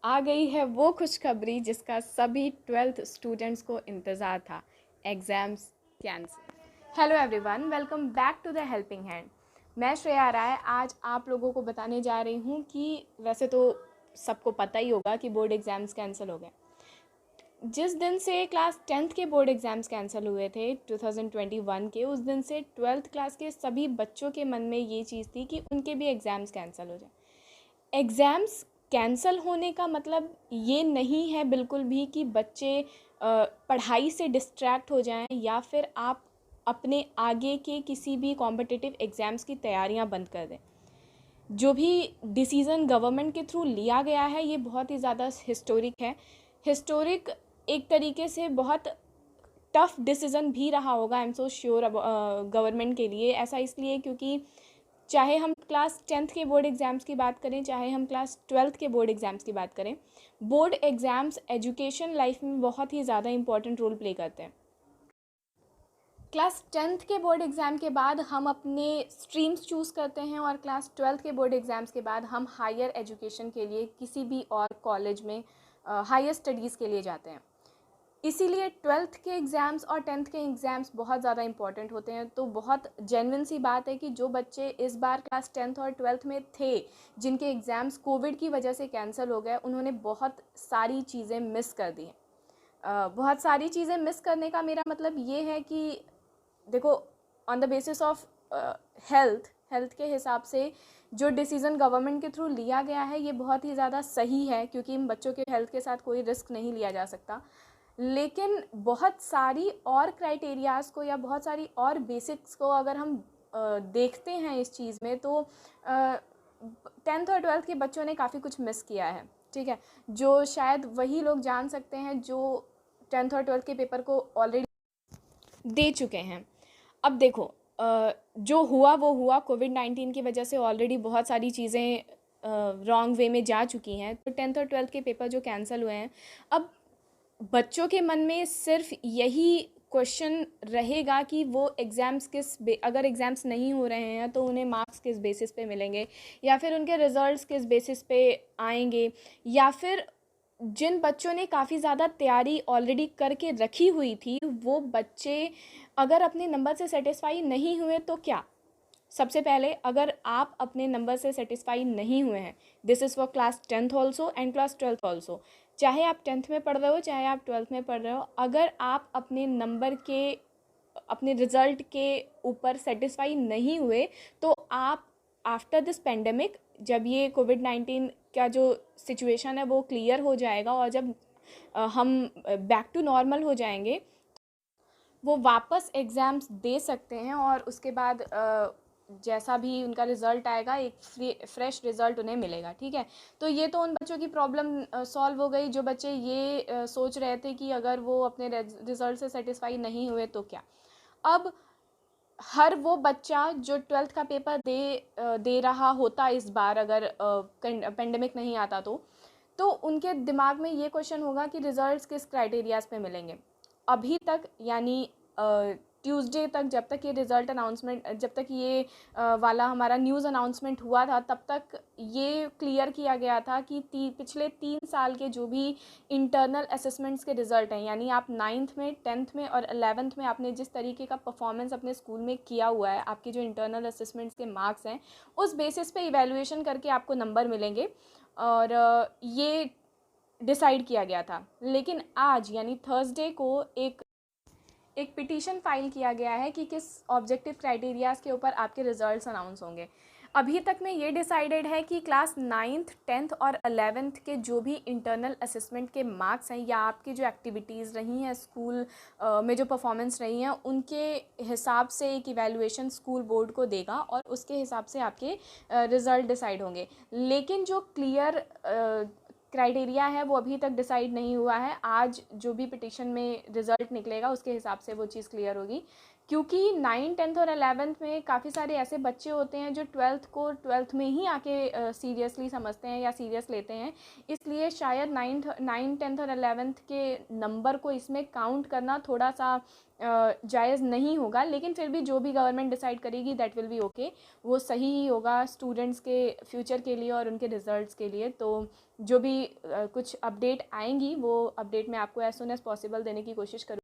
आ गई है वो खुशखबरी जिसका सभी 12th स्टूडेंट्स को इंतज़ार था। Exams cancel. Hello everyone, welcome back to the helping hand. मैं श्रेया राय आज आप लोगों को बताने जा रही हूँ कि वैसे तो सबको पता ही होगा कि बोर्ड एग्ज़ाम्स कैंसिल हो गए। जिस दिन से क्लास 10th के बोर्ड एग्ज़ाम्स कैंसिल हुए थे 2021 के, उस दिन से 12th क्लास के सभी बच्चों के मन में ये चीज़ थी कि उनके भी एग्ज़ाम्स कैंसिल हो जाए। एग्ज़ाम्स कैंसल होने का मतलब ये नहीं है बिल्कुल भी कि बच्चे पढ़ाई से डिस्ट्रैक्ट हो जाएं या फिर आप अपने आगे के किसी भी कॉम्पिटिटिव एग्ज़ाम्स की तैयारियां बंद कर दें। जो भी डिसीज़न गवर्नमेंट के थ्रू लिया गया है ये बहुत ही ज़्यादा हिस्टोरिक है। हिस्टोरिक एक तरीके से बहुत टफ़ डिसीज़न भी रहा होगा, I am so sure, government के लिए। ऐसा इसलिए क्योंकि चाहे हम क्लास 10th के बोर्ड एग्ज़ाम्स की बात करें, चाहे हम क्लास 12th के बोर्ड एग्ज़ाम्स की बात करें, बोर्ड एग्ज़ाम्स एजुकेशन लाइफ में बहुत ही ज़्यादा इंपॉर्टेंट रोल प्ले करते हैं। क्लास 10th के बोर्ड एग्ज़ाम के बाद हम अपने स्ट्रीम्स चूज़ करते हैं और क्लास 12th के बोर्ड एग्ज़ाम्स के बाद हम हायर एजुकेशन के लिए किसी भी और कॉलेज में हायर स्टडीज़ के लिए जाते हैं। इसीलिए 12th के एग्ज़ाम्स और 10th के एग्ज़ाम्स बहुत ज़्यादा इंपॉर्टेंट होते हैं। तो बहुत जेन्युइन सी बात है कि जो बच्चे इस बार क्लास 10th और 12th में थे, जिनके एग्ज़ाम्स कोविड की वजह से कैंसिल हो गए, उन्होंने बहुत सारी चीज़ें मिस कर दी हैं। बहुत सारी चीज़ें मिस करने का मेरा मतलब ये है कि देखो, on the basis of health के हिसाब से जो डिसीज़न गवर्नमेंट के थ्रू लिया गया है ये बहुत ही ज़्यादा सही है, क्योंकि इन बच्चों के हेल्थ के साथ कोई रिस्क नहीं लिया जा सकता। लेकिन बहुत सारी और क्राइटेरियाज़ को या बहुत सारी और बेसिक्स को अगर हम देखते हैं इस चीज़ में, तो 10th और 12th के बच्चों ने काफ़ी कुछ मिस किया है। ठीक है, जो शायद वही लोग जान सकते हैं जो 10th और 12th के पेपर को ऑलरेडी दे चुके हैं। अब देखो, जो हुआ वो हुआ, कोविड-19 की वजह से ऑलरेडी बहुत सारी चीज़ें रॉन्ग वे में जा चुकी हैं। तो 10th और 12th के पेपर जो कैंसिल हुए हैं, अब बच्चों के मन में सिर्फ यही क्वेश्चन रहेगा कि वो एग्ज़ाम्स अगर एग्ज़ाम्स नहीं हो रहे हैं तो उन्हें मार्क्स किस बेसिस पे मिलेंगे, या फिर उनके रिज़ल्ट्स किस बेसिस पे आएंगे, या फिर जिन बच्चों ने काफ़ी ज़्यादा तैयारी ऑलरेडी करके रखी हुई थी वो बच्चे अगर अपने नंबर से सेटिस्फाई नहीं हुए तो क्या। सबसे पहले, अगर आप अपने नंबर से सेटिस्फाई नहीं हुए हैं, this is for class 10th also and class 12th also, चाहे आप 10th में पढ़ रहे हो चाहे आप 12th में पढ़ रहे हो, अगर आप अपने नंबर के अपने रिज़ल्ट के ऊपर सेटिस्फाई नहीं हुए तो आप आफ्टर दिस पेंडेमिक, जब ये कोविड-19 का जो सिचुएशन है वो क्लियर हो जाएगा और जब हम बैक टू नॉर्मल हो जाएंगे, वो वापस एग्ज़ाम्स दे सकते हैं और उसके बाद जैसा भी उनका रिज़ल्ट आएगा एक फ्रेश रिज़ल्ट उन्हें मिलेगा। ठीक है, तो ये तो उन बच्चों की प्रॉब्लम सॉल्व हो गई जो बच्चे ये सोच रहे थे कि अगर वो अपने रिज़ल्ट से सेटिस्फाई नहीं हुए तो क्या। अब हर वो बच्चा जो 12th का पेपर दे रहा होता इस बार, अगर पेंडेमिक नहीं आता तो उनके दिमाग में ये क्वेश्चन होगा कि रिज़ल्ट्स किस क्राइटेरियाज़ पे मिलेंगे। अभी तक यानी ट्यूसडे तक, जब तक ये वाला हमारा न्यूज़ अनाउंसमेंट हुआ था, तब तक ये क्लियर किया गया था कि पिछले 3 साल के जो भी इंटरनल असेसमेंट्स के रिज़ल्ट हैं, यानी आप 9th में, 10th में और 11th में आपने जिस तरीके का परफॉर्मेंस अपने स्कूल में किया हुआ है, आपके जो इंटरनल असेसमेंट्स के मार्क्स हैं, उस बेसिस पे इवैल्यूएशन करके आपको नंबर मिलेंगे। और ये डिसाइड किया गया था। लेकिन आज यानी थर्सडे को एक पिटीशन फाइल किया गया है कि किस ऑब्जेक्टिव क्राइटेरियाज़ के ऊपर आपके रिजल्ट्स अनाउंस होंगे। अभी तक में ये डिसाइडेड है कि क्लास 9th, 10th और 11th के जो भी इंटरनल असेसमेंट के मार्क्स हैं, या आपकी जो एक्टिविटीज़ रही हैं स्कूल में, जो परफॉर्मेंस रही हैं, उनके हिसाब से एक इवैल्यूएशन स्कूल बोर्ड को देगा और उसके हिसाब से आपके रिज़ल्ट डिसाइड होंगे। लेकिन जो क्लियर क्राइटेरिया है वो अभी तक डिसाइड नहीं हुआ है। आज जो भी पिटीशन में रिज़ल्ट निकलेगा उसके हिसाब से वो चीज़ क्लियर होगी, क्योंकि 9, 10th और 11th में काफ़ी सारे ऐसे बच्चे होते हैं जो 12th को 12th में ही आके सीरियसली समझते हैं या सीरियस लेते हैं, इसलिए शायद 9, 10th और 11th के नंबर को इसमें काउंट करना थोड़ा सा जायज़ नहीं होगा। लेकिन फिर भी जो भी गवर्नमेंट डिसाइड करेगी दैट विल बी ओके, वो सही ही होगा स्टूडेंट्स के फ्यूचर के लिए और उनके रिजल्ट्स के लिए। तो जो भी कुछ अपडेट आएंगी वो अपडेट मैं आपको एज सुन एज़ पॉसिबल देने की कोशिश करूँगी।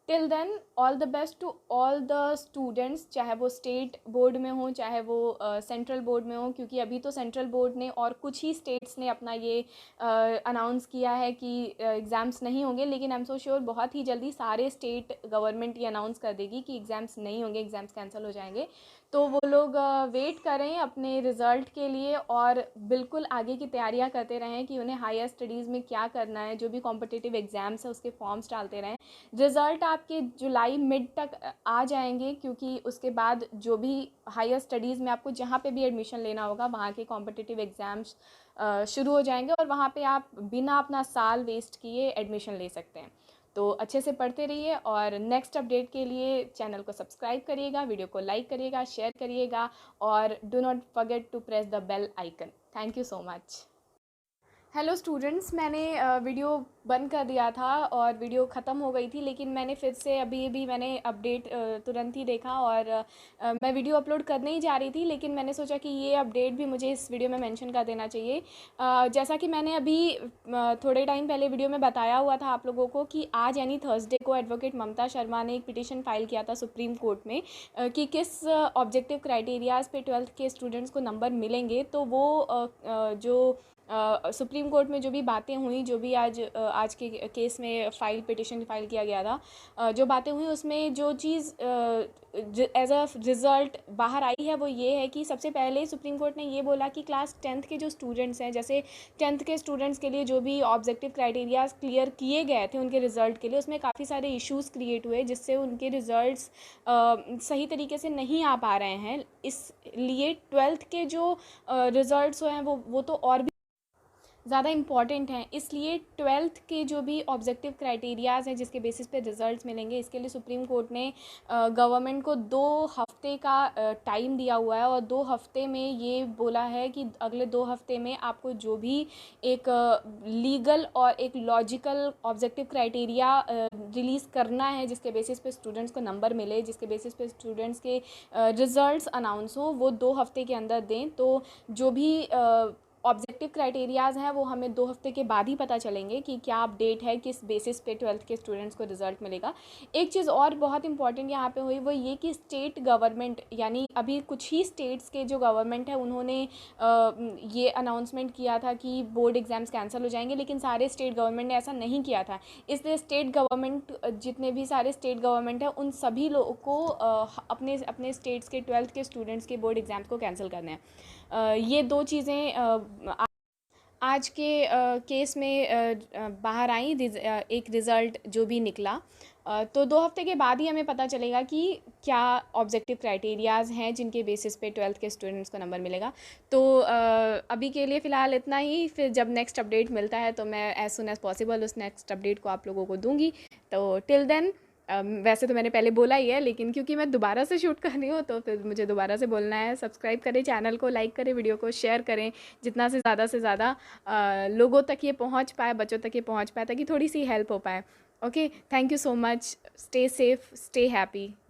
Till then all the best to all the students, चाहे वो स्टेट बोर्ड में हो चाहे वो सेंट्रल बोर्ड में हो, क्योंकि अभी तो सेंट्रल बोर्ड ने और कुछ ही स्टेट्स ने अपना ये अनाउंस किया है कि एग्ज़ाम्स नहीं होंगे, लेकिन आई एम सो श्योर बहुत ही जल्दी सारे स्टेट गवर्नमेंट ये अनाउंस कर देगी कि एग्ज़ाम्स नहीं होंगे, एग्ज़ाम्स कैंसिल हो जाएंगे। तो वो लोग वेट करें अपने रिज़ल्ट के लिए और बिल्कुल आगे की तैयारियां करते रहें कि उन्हें हायर स्टडीज़ में क्या करना है, जो भी कॉम्पिटिटिव एग्ज़ाम्स है उसके फॉर्म्स डालते रहें। रिज़ल्ट आपके जुलाई मिड तक आ जाएंगे, क्योंकि उसके बाद जो भी हायर स्टडीज़ में आपको जहाँ पे भी एडमिशन लेना होगा वहाँ के कॉम्पिटिटिव एग्ज़ाम्स शुरू हो जाएंगे और वहाँ पे आप बिना अपना साल वेस्ट किए एडमिशन ले सकते हैं। तो अच्छे से पढ़ते रहिए और नेक्स्ट अपडेट के लिए चैनल को सब्सक्राइब करिएगा, वीडियो को लाइक करिएगा, शेयर करिएगा और do not forget to press the bell icon. Thank you so much. Hello students, मैंने वीडियो बंद कर दिया था और वीडियो ख़त्म हो गई थी, लेकिन मैंने फिर से अभी मैंने अपडेट तुरंत ही देखा और मैं वीडियो अपलोड करने ही जा रही थी, लेकिन मैंने सोचा कि ये अपडेट भी मुझे इस वीडियो में मेंशन कर देना चाहिए। जैसा कि मैंने अभी थोड़े टाइम पहले वीडियो में बताया हुआ था आप लोगों को कि आज यानी थर्सडे को एडवोकेट ममता शर्मा ने एक पिटिशन फाइल किया था सुप्रीम कोर्ट में कि किस ऑब्जेक्टिव क्राइटेरियाज़ पे 12th के स्टूडेंट्स को नंबर मिलेंगे। तो वो जो सुप्रीम कोर्ट में जो भी बातें हुई, जो भी आज के केस में पिटिशन फाइल किया गया था, जो बातें हुई उसमें जो चीज़ एज अ रिज़ल्ट बाहर आई है वो ये है कि सबसे पहले सुप्रीम कोर्ट ने ये बोला कि क्लास 10th के जो स्टूडेंट्स हैं, जैसे 10th के स्टूडेंट्स के लिए जो भी ऑब्जेक्टिव क्राइटेरियाज क्लियर किए गए थे उनके रिज़ल्ट के लिए, उसमें काफ़ी सारे इश्यूज़ क्रिएट हुए जिससे उनके रिज़ल्ट्स सही तरीके से नहीं आ पा रहे हैं। इसलिए 12th के जो रिज़ल्ट्स हैं वो तो और भी ज़्यादा इम्पॉर्टेंट हैं। इसलिए 12th के जो भी ऑब्जेक्टिव क्राइटेरियाज़ हैं जिसके बेसिस पे रिज़ल्ट्स मिलेंगे, इसके लिए सुप्रीम कोर्ट ने गवर्नमेंट को 2 हफ्ते का टाइम दिया हुआ है और 2 हफ्ते में ये बोला है कि अगले 2 हफ्ते में आपको जो भी एक लीगल और एक लॉजिकल ऑब्जेक्टिव क्राइटेरिया रिलीज़ करना है जिसके बेसिस पे स्टूडेंट्स को नंबर मिले, जिसके बेसिस पे स्टूडेंट्स के रिज़ल्ट्स अनाउंस हो, वो 2 हफ्ते के अंदर दें। तो जो भी ऑब्जेक्टिव क्राइटेरियाज़ हैं वो हमें 2 हफ्ते के बाद ही पता चलेंगे कि क्या अपडेट है, किस बेसिस पे 12th के स्टूडेंट्स को रिज़ल्ट मिलेगा। एक चीज़ और बहुत इंपॉर्टेंट यहाँ पे हुई वो ये कि स्टेट गवर्नमेंट, यानी अभी कुछ ही स्टेट्स के जो गवर्नमेंट है उन्होंने ये अनाउंसमेंट किया था कि बोर्ड एग्ज़ाम्स कैंसिल हो जाएंगे, लेकिन सारे स्टेट गवर्नमेंट ने ऐसा नहीं किया था। इसलिए स्टेट गवर्नमेंट, जितने भी सारे स्टेट गवर्नमेंट है उन सभी लोगों को अपने अपने स्टेट्स के 12th के स्टूडेंट्स के बोर्ड एग्ज़ाम्स को कैंसिल करना है। ये 2 चीज़ें आज के केस में बाहर आई। एक रिज़ल्ट जो भी निकला, तो 2 हफ्ते के बाद ही हमें पता चलेगा कि क्या ऑब्जेक्टिव क्राइटेरियाज़ हैं जिनके बेसिस पे 12th के स्टूडेंट्स को नंबर मिलेगा। तो अभी के लिए फ़िलहाल इतना ही, फिर जब नेक्स्ट अपडेट मिलता है तो मैं एज़ सुन एज़ पॉसिबल उस नेक्स्ट अपडेट को आप लोगों को दूँगी। तो टिल देन, वैसे तो मैंने पहले बोला ही है, लेकिन क्योंकि मैं दोबारा से शूट कर रही हूँ तो फिर मुझे दोबारा से बोलना है। सब्सक्राइब करें चैनल को, लाइक करें, वीडियो को शेयर करें, जितना से ज़्यादा लोगों तक ये पहुँच पाए, बच्चों तक ये पहुँच पाए, ताकि थोड़ी सी हेल्प हो पाए। Okay, thank you so much. Stay safe, stay happy.